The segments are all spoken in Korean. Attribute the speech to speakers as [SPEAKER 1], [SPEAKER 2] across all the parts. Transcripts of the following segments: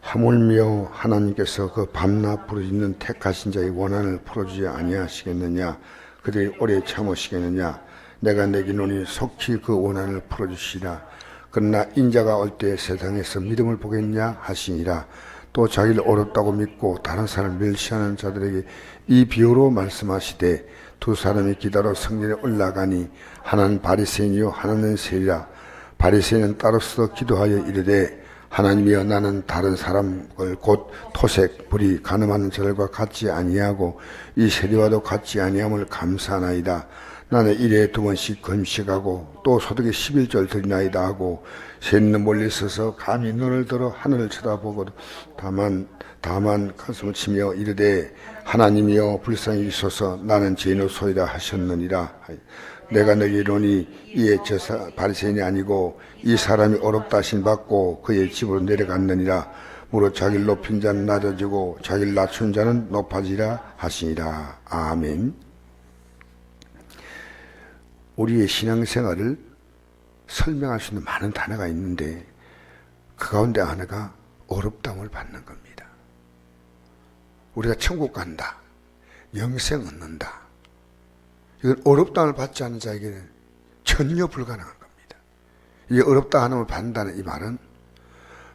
[SPEAKER 1] 하물며 하나님께서 그 밤낮 부르짖는 택하신 자의 원한을 풀어주지 아니하시겠느냐? 그들이 오래 참으시겠느냐? 내가 내기노니 속히 그 원한을 풀어주시라. 그러나 인자가 올 때 세상에서 믿음을 보겠냐 하시니라. 또 자기를 어렵다고 믿고 다른 사람을 멸시하는 자들에게 이 비유로 말씀하시되, 두 사람이 기다려 성전에 올라가니 하나는 바리새인이요 하나는 세리라. 바리새인은 따로서 기도하여 이르되, 하나님이여, 나는 다른 사람을 곧 토색, 불의, 간음하는 자들과 같지 아니하고 이 세리와도 같지 아니함을 감사하나이다. 나는 일에 2번씩 금식하고 또 소득의 11조를 드리나이다 하고, 셋는 멀리 서서 감히 눈을 들어 하늘을 쳐다보고 다만 가슴을 치며 이르되, 하나님이여 불쌍히 여기소서, 나는 죄인의 소이다 하셨느니라. 내가 너희에게 이르노니 이에 저 바리새인이 아니고 이 사람이 어렵다 하신 받고 그의 집으로 내려갔느니라. 무릇 자기를 높인 자는 낮아지고 자기를 낮춘 자는 높아지라 하시니라. 아멘. 우리의 신앙생활을 설명할 수 있는 많은 단어가 있는데 그 가운데 하나가 어렵다함을 받는 겁니다. 우리가 천국 간다, 영생 얻는다, 이건 어렵다함을 받지 않는 자에게는 전혀 불가능한 겁니다. 이 어렵다함을 받는다는 이 말은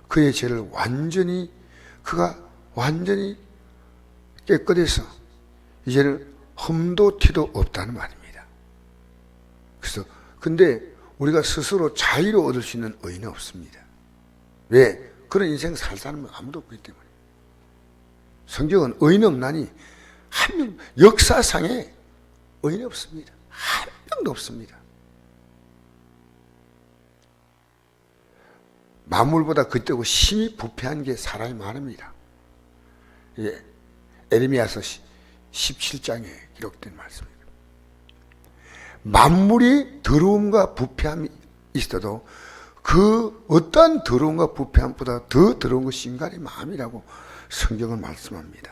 [SPEAKER 1] 그의 죄를 그가 완전히 깨끗해서 이제는 흠도 티도 없다는 말입니다. 그래서 근데 우리가 스스로 자유를 얻을 수 있는 의인은 없습니다. 왜? 그런 인생 살 사람은 아무도 없기 때문에. 성경은 의인 없나니 한 명, 역사상에 의인이 없습니다. 한 명도 없습니다. 만물보다 그때고 심히 부패한 게 사람이 많습니다. 예, 에레미야서 17장에 기록된 말씀입니다. 만물이 더러움과 부패함이 있어도 그 어떠한 더러움과 부패함보다 더 더러운 것이 인간의 마음이라고 성경은 말씀합니다.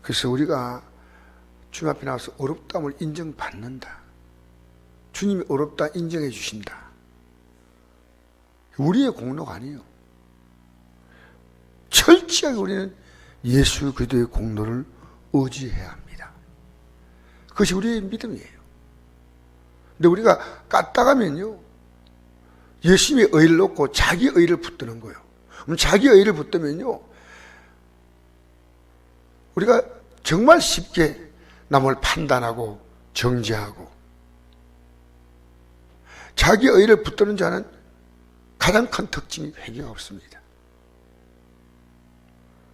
[SPEAKER 1] 그래서 우리가 주님 앞에 나와서 어렵다함을 인정받는다. 주님이 어렵다 인정해 주신다. 우리의 공로가 아니에요. 철저하게 우리는 예수 그리스도의 공로를 의지해야 합니다. 그것이 우리의 믿음이에요. 근데 우리가 까딱하면요, 예수님의 의를 놓고 자기 의를 붙드는 거예요. 그럼 자기 의를 붙들면요, 우리가 정말 쉽게 남을 판단하고 정죄하고, 자기 의를 붙드는 자는 가장 큰 특징이 회개가 없습니다.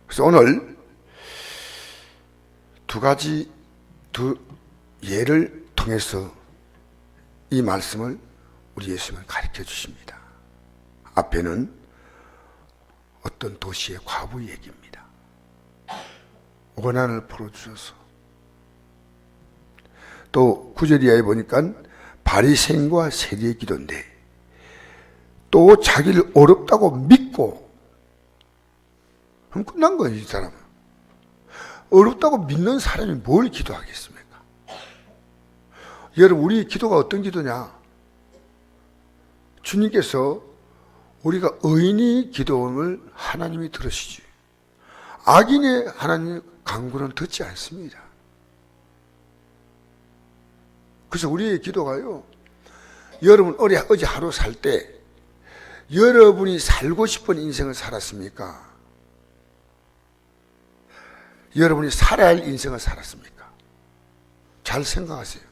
[SPEAKER 1] 그래서 오늘 두 예를 통해서 이 말씀을 우리 예수님은 가르쳐 주십니다. 앞에는 어떤 도시의 과부 얘기입니다. 원한을 풀어주셔서, 또 9절 이하에 보니까 바리새인과 세리의 기도인데, 또 자기를 어렵다고 믿고, 그럼 끝난 거예요. 이 사람은 어렵다고 믿는 사람이 뭘 기도하겠습니까? 여러분, 우리 기도가 어떤 기도냐? 주님께서 우리가 의인이 기도함을 하나님이 들으시지, 악인의 하나님의 간구는 듣지 않습니다. 그래서 우리의 기도가요, 여러분 어제 하루 살 때 여러분이 살고 싶은 인생을 살았습니까? 여러분이 살아야 할 인생을 살았습니까? 잘 생각하세요.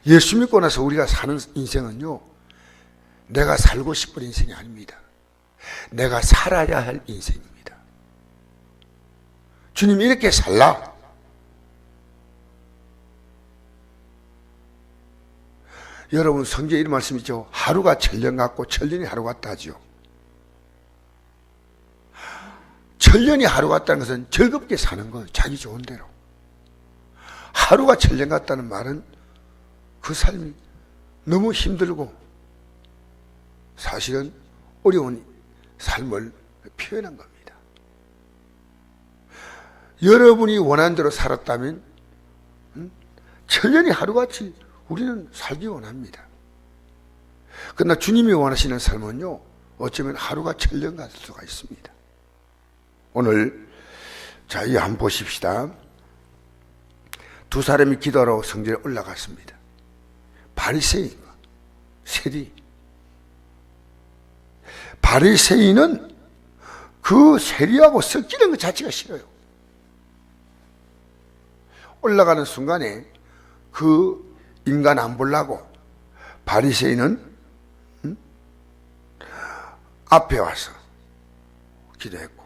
[SPEAKER 1] 예수 믿고 나서 우리가 사는 인생은요, 내가 살고 싶은 인생이 아닙니다. 내가 살아야 할 인생입니다. 주님이 이렇게 살라. 여러분, 성경에 이런 말씀 있죠. 하루가 천년 같고 천년이 하루 같다 하죠. 천년이 하루 같다는 것은 즐겁게 사는 거예요. 자기 좋은 대로. 하루가 천년 같다는 말은 그 삶이 너무 힘들고 사실은 어려운 삶을 표현한 겁니다. 여러분이 원하는 대로 살았다면 천년이 하루같이 우리는 살기 원합니다. 그러나 주님이 원하시는 삶은요, 어쩌면 하루가 천년 같을 수가 있습니다. 오늘 자, 이 한번 보십시다. 두 사람이 기도하러 성전에 올라갔습니다. 바리새인과 세리. 바리새인은 그 세리하고 섞이는 것 자체가 싫어요. 올라가는 순간에 그 인간 안 보려고 바리새인은 앞에 와서 기도했고,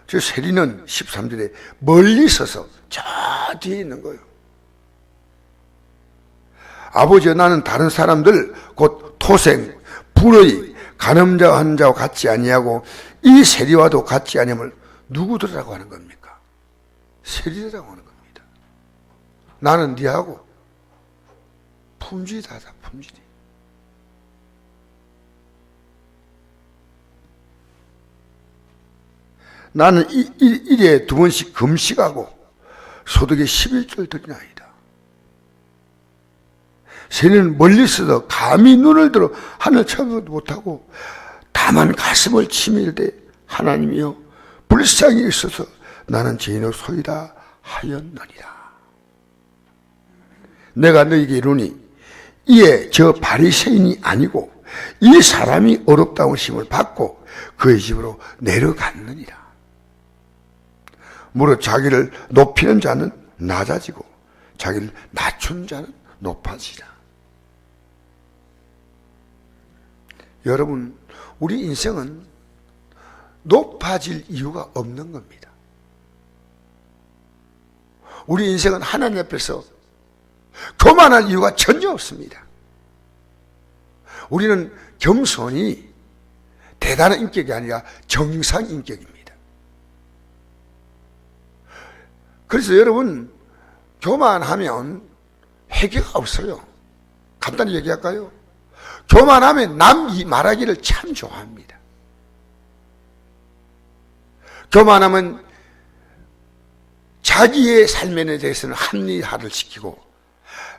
[SPEAKER 1] 저 세리는 13절에 멀리 서서 저 뒤에 있는 거예요. 아버지여, 나는 다른 사람들 곧 토생, 불의, 간음자 환자와 같지 아니하고 이 세리와도 같지 아니함을 누구들이라고 하는 겁니까? 세리라고 하는 겁니다. 나는 니하고 품질이 다르다. 품질이. 나는 일에 2번씩 금식하고 소득의 11조를 드리나이다. 세리는 멀리서도 감히 눈을 들어 하늘 쳐다보도 못하고 다만 가슴을 치밀되 하나님이여 불쌍히 있어서 나는 죄인의 소이다 하였느니라. 내가 너에게 이르니 이에 저 바리새인이 아니고 이 사람이 어렵다운 심을 받고 그의 집으로 내려갔느니라. 무릇 자기를 높이는 자는 낮아지고 자기를 낮춘 자는 높아지라. 여러분, 우리 인생은 높아질 이유가 없는 겁니다. 우리 인생은 하나님 앞에서 교만할 이유가 전혀 없습니다. 우리는 겸손이 대단한 인격이 아니라 정상 인격입니다. 그래서 여러분, 교만하면 회개가 없어요. 간단히 얘기할까요? 교만하면 남 말하기를 참 좋아합니다. 교만하면 자기의 삶에 대해서는 합리화를 시키고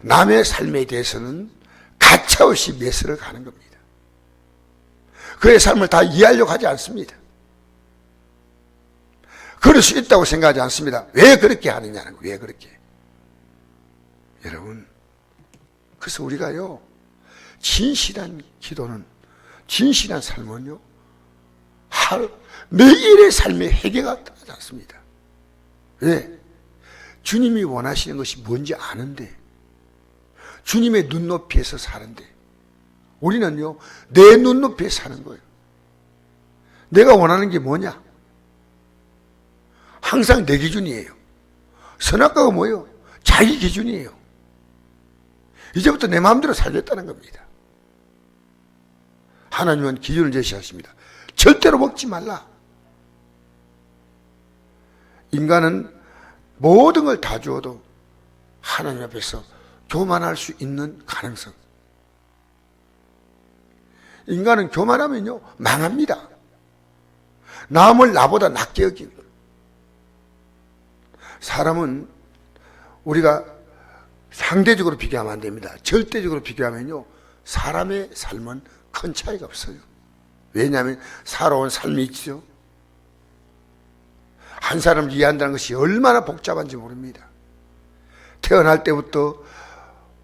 [SPEAKER 1] 남의 삶에 대해서는 가차없이 매스를 가는 겁니다. 그의 삶을 다 이해하려고 하지 않습니다. 그럴 수 있다고 생각하지 않습니다. 왜 그렇게 하느냐는 거예요. 왜 그렇게. 여러분, 그래서 우리가요, 진실한 기도는, 진실한 삶은요, 매일의 삶의 해결가 따르지 않습니다. 왜? 주님이 원하시는 것이 뭔지 아는데, 주님의 눈높이에서 사는데, 우리는요, 내 눈높이에 사는 거예요. 내가 원하는 게 뭐냐? 항상 내 기준이에요. 선악과가 뭐예요? 자기 기준이에요. 이제부터 내 마음대로 살겠다는 겁니다. 하나님은 기준을 제시하십니다. 절대로 먹지 말라. 인간은 모든 걸 다 주어도 하나님 앞에서 교만할 수 있는 가능성. 인간은 교만하면요, 망합니다. 남을 나보다 낮게 여기는. 사람은 우리가 상대적으로 비교하면 안 됩니다. 절대적으로 비교하면요, 사람의 삶은 큰 차이가 없어요. 왜냐하면 살아온 삶이 있죠. 한 사람을 이해한다는 것이 얼마나 복잡한지 모릅니다. 태어날 때부터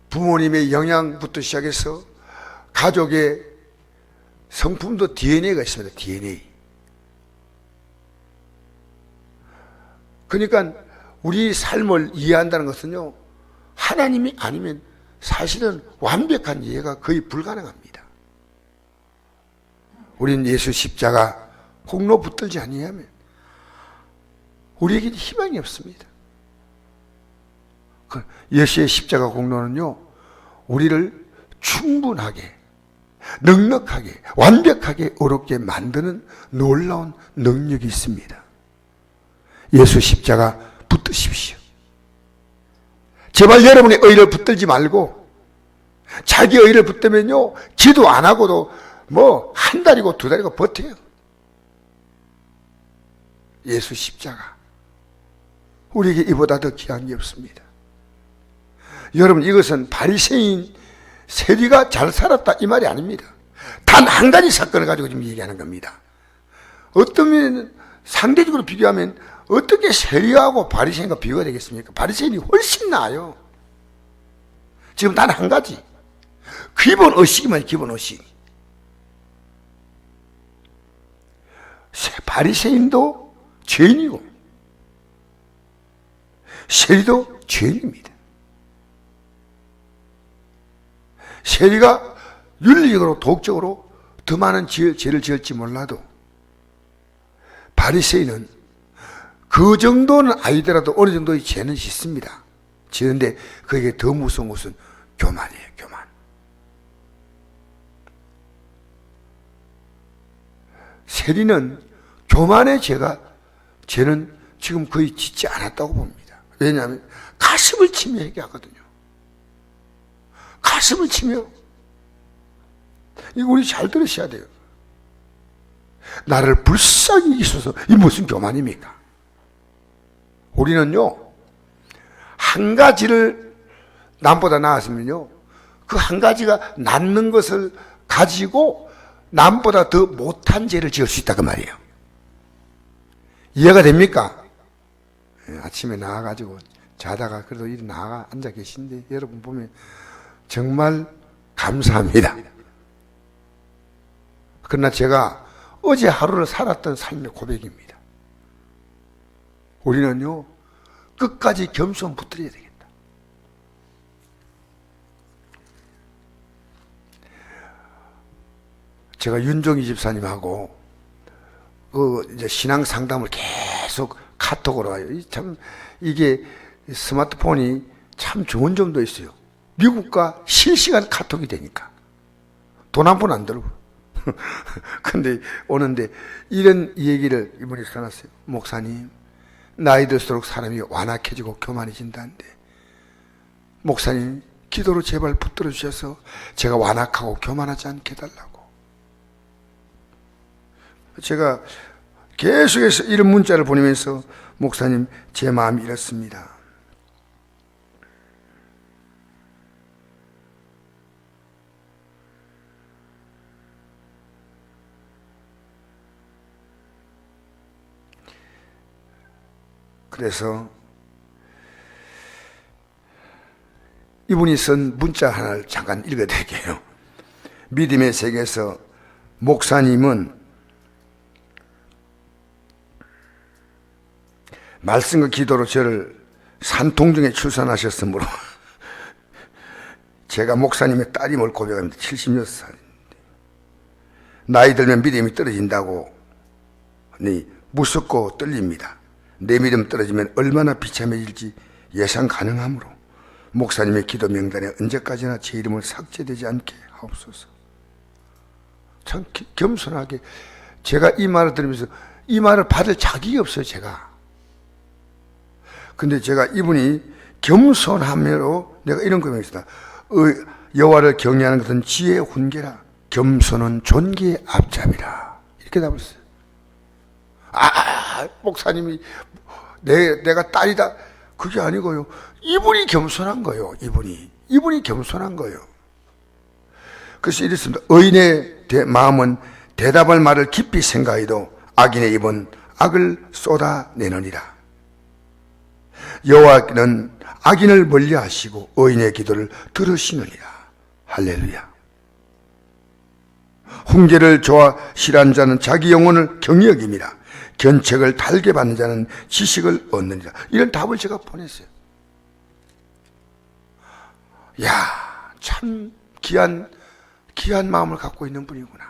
[SPEAKER 1] 부모님의 영양부터 시작해서 가족의 성품도 DNA가 있습니다. DNA. 그러니까 우리 삶을 이해한다는 것은요, 하나님이 아니면 사실은 완벽한 이해가 거의 불가능합니다. 우리는 예수 십자가 공로 붙들지 아니하면 우리에게는 희망이 없습니다. 예수의 십자가 공로는요, 우리를 충분하게, 넉넉하게, 완벽하게 어렵게 만드는 놀라운 능력이 있습니다. 예수 십자가 붙드십시오. 제발 여러분의 의를 붙들지 말고 자기 의를 붙들면요, 기도 안 하고도 뭐 한 달이고 두 달이고 버텨요. 예수 십자가, 우리에게 이보다 더 귀한 게 없습니다. 여러분, 이것은 바리새인 세리가 잘 살았다 이 말이 아닙니다. 단 한 가지 사건을 가지고 지금 얘기하는 겁니다. 어떤 면에는 상대적으로 비교하면 어떻게 세리하고 바리새인과 비교가 되겠습니까? 바리새인이 훨씬 나아요. 지금 단 한 가지. 기본 의식이만 기본 의식. 바리새인도 죄인이고 세리도 죄인입니다. 세리가 윤리적으로 도덕적으로 더 많은 죄를 지을지 몰라도 바리새인은 그 정도는 아니더라도 어느 정도의 죄는 짓습니다. 지는데 그에게 더 무서운 것은 교만이에요. 교만. 세리는 교만의 죄는 지금 거의 짓지 않았다고 봅니다. 왜냐하면 가슴을 치며 얘기하거든요. 가슴을 치며. 이거 우리 잘 들으셔야 돼요. 나를 불쌍히 여기소서. 이 무슨 교만입니까? 우리는요, 한 가지를 남보다 나았으면요, 그 한 가지가 낫는 것을 가지고 남보다 더 못한 죄를 지을 수 있다 그 말이에요. 이해가 됩니까? 아침에 나와가지고 자다가 그래도 나가 앉아 계신데 여러분 보면 정말 감사합니다. 그러나 제가 어제 하루를 살았던 삶의 고백입니다. 우리는요, 끝까지 겸손 붙들어야 되겠다. 제가 윤종희 집사님하고 이제 신앙 상담을 계속 카톡으로 와요. 참 이게 스마트폰이 참 좋은 점도 있어요. 미국과 실시간 카톡이 되니까 돈 한 푼 안 들고. 근데 오는데 이런 얘기를 이분이 써놨어요. 목사님, 나이 들수록 사람이 완악해지고 교만해진다는데 목사님 기도로 제발 붙들어 주셔서 제가 완악하고 교만하지 않게 해달라고. 제가 계속해서 이런 문자를 보내면서 목사님 제 마음이 이렇습니다. 그래서 이분이 쓴 문자 하나를 잠깐 읽어드릴게요. 믿음의 세계에서 목사님은 말씀과 기도로 저를 산통중에 출산하셨으므로 제가 목사님의 딸임을 고백합니다. 76살인데 나이 들면 믿음이 떨어진다고 무섭고 떨립니다. 내 믿음 떨어지면 얼마나 비참해질지 예상 가능하므로 목사님의 기도 명단에 언제까지나 제 이름을 삭제되지 않게 하옵소서. 참 겸손하게 제가 이 말을 들으면서 이 말을 받을 자격이 없어요. 제가. 근데 제가 이분이 겸손함으로 내가 이런 고백을 했다. 여호와를 경외하는 것은 지혜의 훈계라 겸손은 존귀의 앞잡이라 이렇게 답을 했어요. 목사님이 내가 딸이다 그게 아니고요. 이분이 겸손한 거예요. 이분이 겸손한 거예요. 그래서 이랬습니다. 의인의 마음은 대답할 말을 깊이 생각해도 악인의 입은 악을 쏟아내느니라. 여호와는 악인을 멀리하시고 의인의 기도를 들으시느니라. 할렐루야. 훈계를 좋아 싫어하는 자는 자기 영혼을 경히 여깁니다. 견책을 달게 받는 자는 지식을 얻느니라. 이런 답을 제가 보냈어요. 야, 참 귀한 마음을 갖고 있는 분이구나.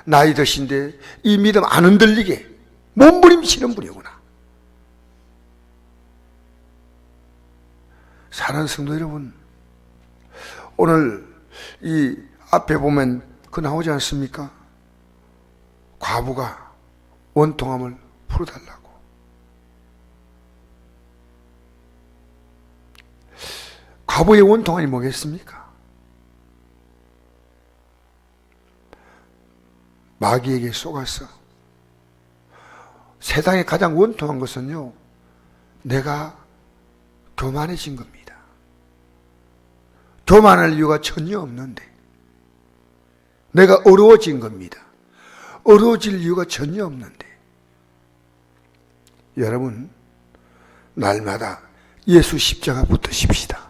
[SPEAKER 1] 나이 드신데 이 믿음 안 흔들리게 몸부림치는 분이구나. 사랑하는 성도 여러분, 오늘 이 앞에 보면 그 나오지 않습니까? 과부가 원통함을 풀어달라고. 과부의 원통함이 뭐겠습니까? 마귀에게 속아서. 세상에 가장 원통한 것은요, 내가 교만해진 겁니다. 교만할 이유가 전혀 없는데 내가 어려워진 겁니다. 어려워질 이유가 전혀 없는데, 여러분 날마다 예수 십자가 붙드십시다.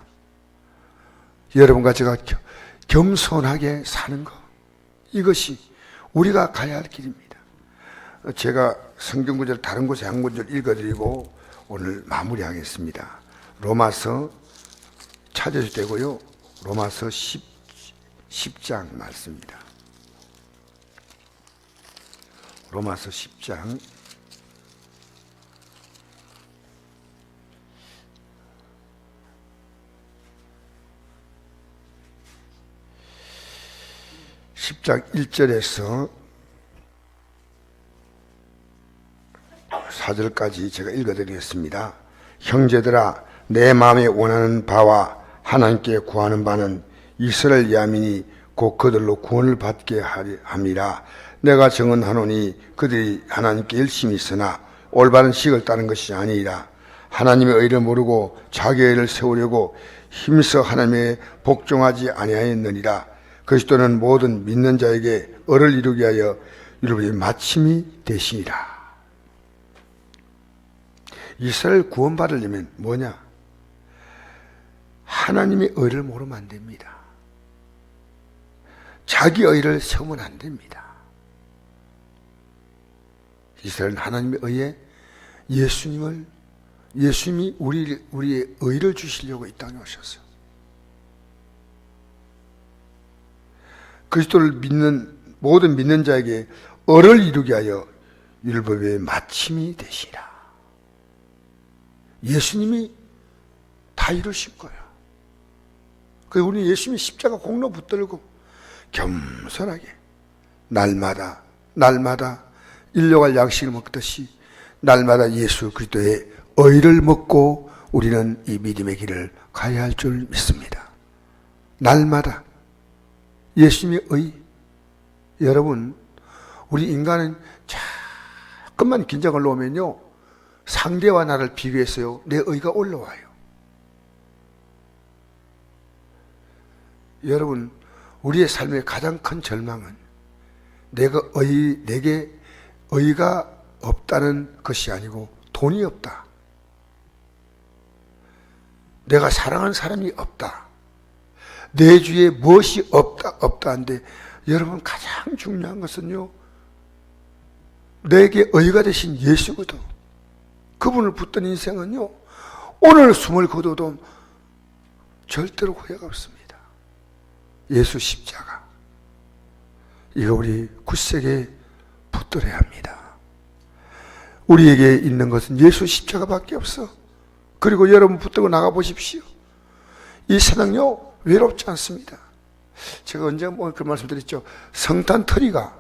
[SPEAKER 1] 여러분과 제가 겸손하게 사는 것, 이것이 우리가 가야 할 길입니다. 제가 성경 구절 다른 곳에 한 구절 읽어드리고 오늘 마무리하겠습니다. 로마서 찾으셔도 되고요. 로마서 10장 말씀입니다. 로마서 10장 1절에서 4절까지 제가 읽어드리겠습니다. 형제들아, 내 마음에 원하는 바와 하나님께 구하는 바는 이스라엘 야민이 곧 그들로 구원을 받게 함이라. 내가 정언하노니 그들이 하나님께 열심히 있으나 올바른 식을 따른 것이 아니라 하나님의 의를 모르고 자기의 의를 세우려고 힘써 하나님의 복종하지 아니하였느니라. 그리스도는 모든 믿는 자에게 의를 이루게 하여 이르기에 마침이 되시니라. 이스라엘 구원받으려면 뭐냐? 하나님의 의를 모르면 안 됩니다. 자기 의를 세우면 안 됩니다. 이스라엘은 하나님의 의에 예수님이 우리의 의를 주시려고 이 땅에 오셨어요. 그리스도를 믿는 모든 믿는 자에게 의를 이루게 하여 율법의 마침이 되시라. 예수님이 다 이루신 거예요. 그래서 우리 예수님이 십자가 공로 붙들고 겸손하게 날마다 일용할 양식을 먹듯이 날마다 예수 그리스도의 의를 먹고 우리는 이 믿음의 길을 가야 할 줄 믿습니다. 날마다 예수님의 의. 여러분, 우리 인간은 조금만 긴장을 놓으면요, 상대와 나를 비교해서요, 내 의가 올라와요. 여러분, 우리의 삶의 가장 큰 절망은 내게 의가 없다는 것이 아니고 돈이 없다. 내가 사랑하는 사람이 없다. 내 주위에 무엇이 없다 한데, 여러분 가장 중요한 것은요, 내게 의가 되신 예수거든. 그분을 붙든 인생은요, 오늘 숨을 거둬도 절대로 후회가 없습니다. 예수 십자가, 이거 우리 굳세게 붙들어야 합니다. 우리에게 있는 것은 예수 십자가밖에 없어. 그리고 여러분 붙들고 나가보십시오. 이 세상요 외롭지 않습니다. 제가 언제 그 말씀 드렸죠. 성탄 트리가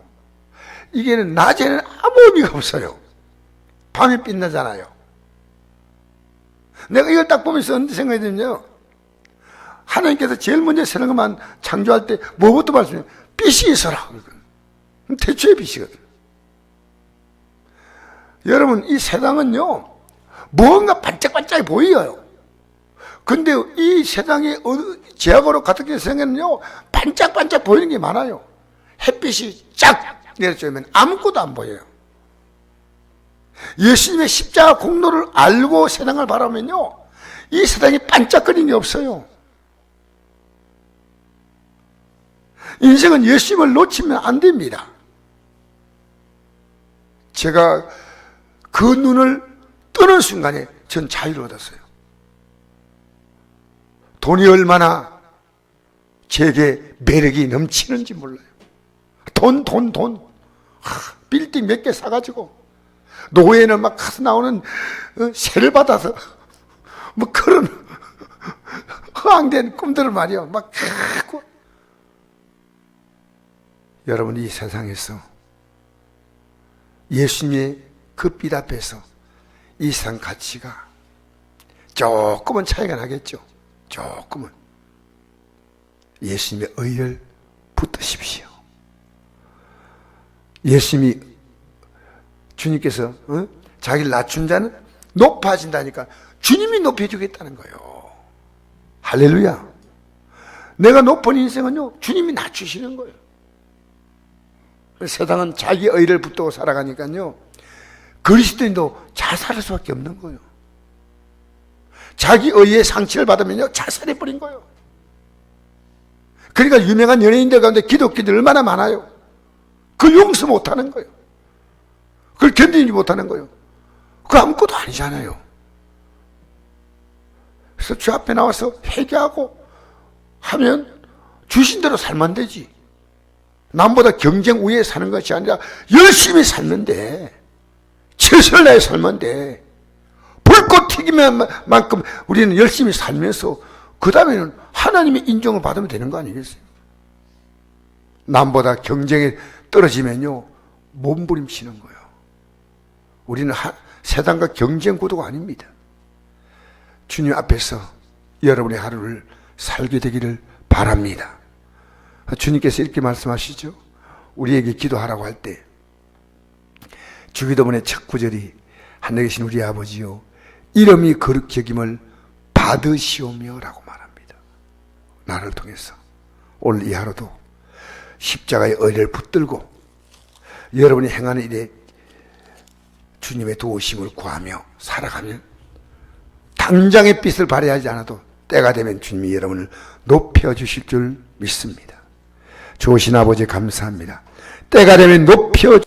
[SPEAKER 1] 이게 낮에는 아무 의미가 없어요. 밤에 빛나잖아요. 내가 이걸 딱 보면서 어느 생각이 드냐요, 하나님께서 제일 먼저 세상만 창조할 때 뭐부터 말씀해요? 빛이 있어라. 태초의 빛이거든. 여러분, 이 세상은요 뭔가 반짝반짝이 보여요. 근데 이 세상이 제약으로 가득한 세상에는요 반짝반짝 보이는 게 많아요. 햇빛이 쫙 내려쬐면 아무것도 안 보여요. 예수님의 십자가 공로를 알고 세상을 바라면요, 이 세상이 반짝거리는 게 없어요. 인생은 예수님을 놓치면 안 됩니다. 제가 그 눈을 뜨는 순간에 전 자유를 얻었어요. 돈이 얼마나 제게 매력이 넘치는지 몰라요. 돈. 빌딩 몇 개 사가지고 노예는 막 가서 나오는 세를 받아서 뭐 그런 허황된 꿈들을 말이요 막 하고. 여러분, 이 세상에서 예수님의 그 빛 앞에서 이 세상 가치가 조금은 차이가 나겠죠. 조금은. 예수님의 의를 붙드십시오. 예수님이, 주님께서 자기를 낮춘 자는 높아진다니까 주님이 높여주겠다는 거예요. 할렐루야. 내가 높은 인생은요 주님이 낮추시는 거예요. 세상은 자기 의를 붙들고 살아가니까요, 그리스도인도 자살할 수밖에 없는 거예요. 자기 의의 상처를 받으면요, 자살해버린 거예요. 그러니까 유명한 연예인들 가운데 기독교인들 얼마나 많아요. 그 용서 못하는 거예요. 그걸 견디지 못하는 거예요. 그거 아무것도 아니잖아요. 그래서 주 앞에 나와서 회개하고 하면 주신 대로 살면 되지. 남보다 경쟁 우위에 사는 것이 아니라 열심히 살는데, 최선을 다해 살면 돼. 불꽃 튀기면 만큼 우리는 열심히 살면서 그 다음에는 하나님의 인정을 받으면 되는 거 아니겠어요? 남보다 경쟁에 떨어지면요, 몸부림치는 거예요. 우리는 세상과 경쟁 구도가 아닙니다. 주님 앞에서 여러분의 하루를 살게 되기를 바랍니다. 주님께서 이렇게 말씀하시죠. 우리에게 기도하라고 할 때 주기도문의 첫 구절이 하늘에 계신 우리 아버지요, 이름이 거룩히 여김을 받으시오며 라고 말합니다. 나를 통해서 오늘 이 하루도 십자가의 의를 붙들고 여러분이 행하는 일에 주님의 도우심을 구하며 살아가면 당장의 빛을 발휘하지 않아도 때가 되면 주님이 여러분을 높여주실 줄 믿습니다. 좋으신 아버지 감사합니다. 때가 되면 높여